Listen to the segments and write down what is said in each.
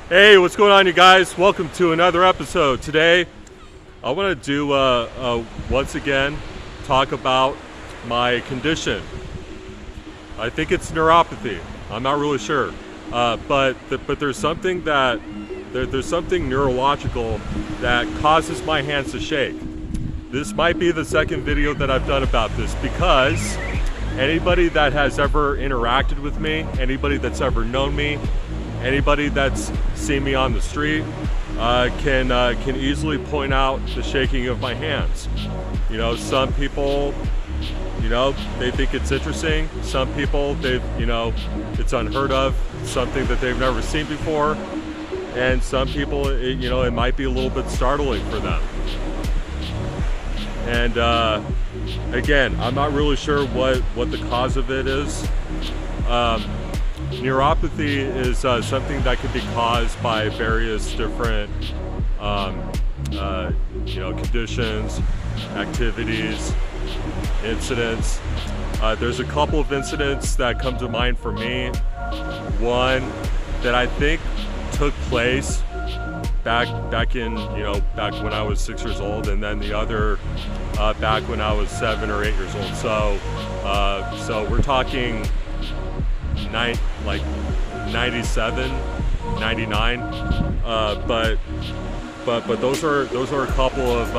Hey, what's going on, you guys? Welcome to another episode. Today, I want to do, once again, talk about my condition. I think it's neuropathy. I'm not really sure. But there's something there's something neurological that causes my hands to shake. This might be the second video that I've done about this because anybody that has ever interacted with me, anybody that's ever known me, anybody that's seen me on the street can easily point out the shaking of my hands. You know, some people, they think it's interesting. Some people, it's unheard of, something that they've never seen before. And some people, it might be a little bit startling for them. And again, I'm not really sure what the cause of it is. Neuropathy is something that can be caused by various different conditions, activities, incidents. There's a couple of incidents that come to mind for me. One that I think took place back when I was 6 years old, and then the other back when I was 7 or 8 years old. So we're talking 97, 99. But those are a couple of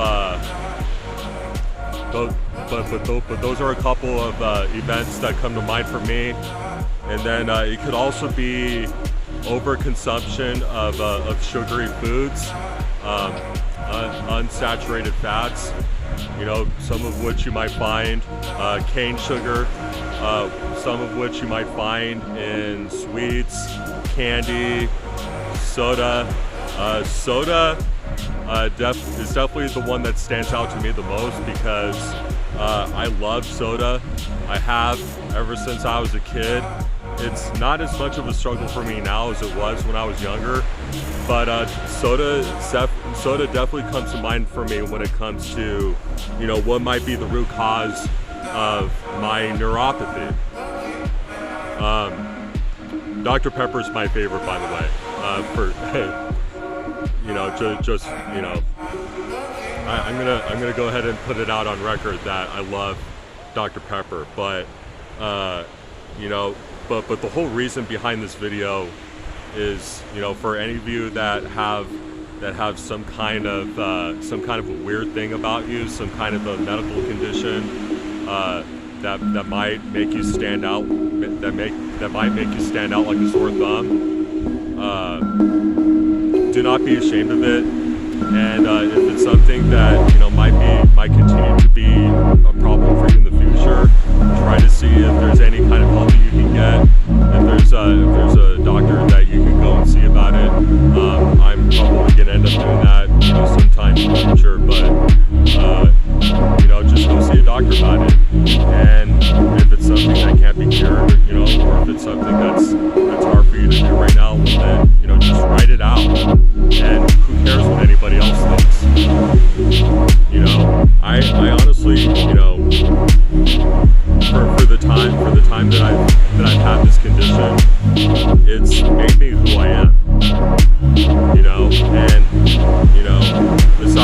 those are a couple of events that come to mind for me. And then it could also be overconsumption of sugary foods, unsaturated fats, some of which you might find cane sugar, some of which you might find in sweets, candy, soda. Soda is definitely the one that stands out to me the most because I love soda. I have ever since I was a kid. It's not as much of a struggle for me now as it was when I was younger, but soda definitely comes to mind for me when it comes to, what might be the root cause of my neuropathy. Dr. Pepper's my favorite, by the way. I'm gonna go ahead and put it out on record that I love Dr. Pepper, but But the whole reason behind this video is, for any of you that have some kind of a weird thing about you, some kind of a medical condition that might make you stand out, that might make you stand out like a sore thumb. Do not be ashamed of it, and if it's something that might continue to be a problem for you in the future, try to see if there's any kind of help that you can get. If there's a doctor that you can go and see about it. I'm probably gonna end up doing that, sometime in the future. But just go see a doctor about it. And if it's something that can't be cured, or if it's something that's hard for you to do right now, then just write it out. And who cares what anybody else thinks? I honestly, for the time that I've had this condition, it's made me who I am.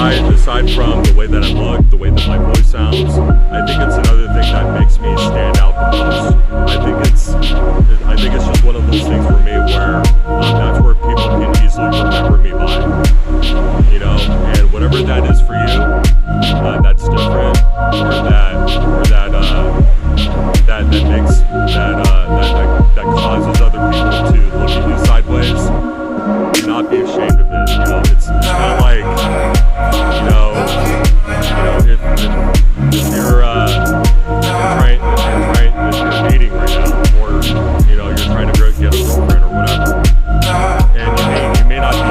And aside from the way that I look, the way that my voice sounds, I think it's another thing that makes me stand out the most. I think it's just one of those things for me where that's where people can easily remember me by. And whatever that is for you, that's different, or that causes other people to look at you sideways. Do not be ashamed of it. It's kind of like, if you're dating right now, or you're trying to get a girlfriend or whatever, and you may not be a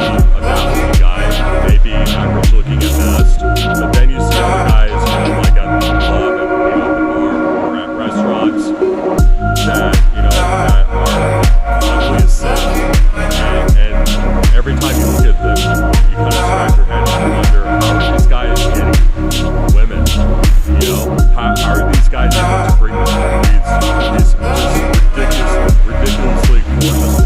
that guy, maybe average looking at best, but then you see other guys, like at the club, at the bar, or at restaurants, that are ugly as sin, and every time you look at them, you kind of scratch your head and wonder, how are these guys getting women? How are these guys able to bring these ridiculously gorgeous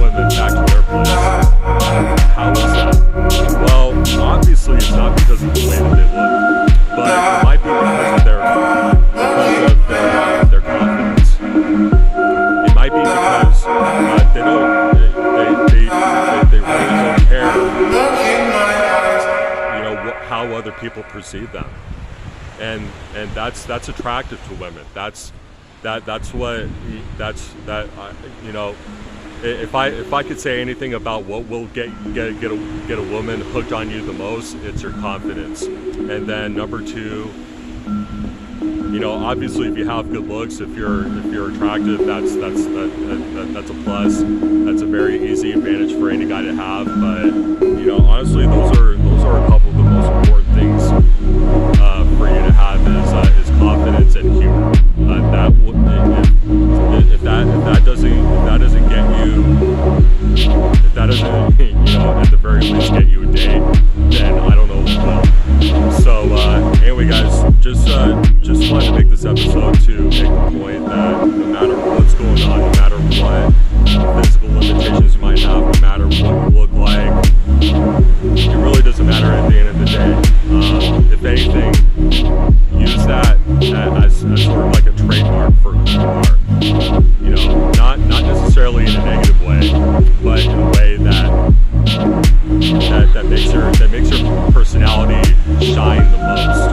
other people perceive them, and that's attractive to women. That's you know, if I could say anything about what will get a woman hooked on you the most, it's your confidence. And then number two, you know, obviously if you have good looks, if you're attractive, that's a plus. That's a very easy advantage for any guy to have. But you know, honestly, those are a couple of the most important things for you to have is confidence and humor. If that doesn't get you, if that doesn't, you know, at the very least get you a date, then I don't know what will. So anyway, guys, just wanted to make this episode to make the point that no matter what's going on, no matter what physical limitations you might have, no matter what you look like, it really doesn't matter at the end of the day. If anything, use that as sort of like a trademark for who you are. You know, not necessarily in a negative way, but in a way that makes your personality shine the most.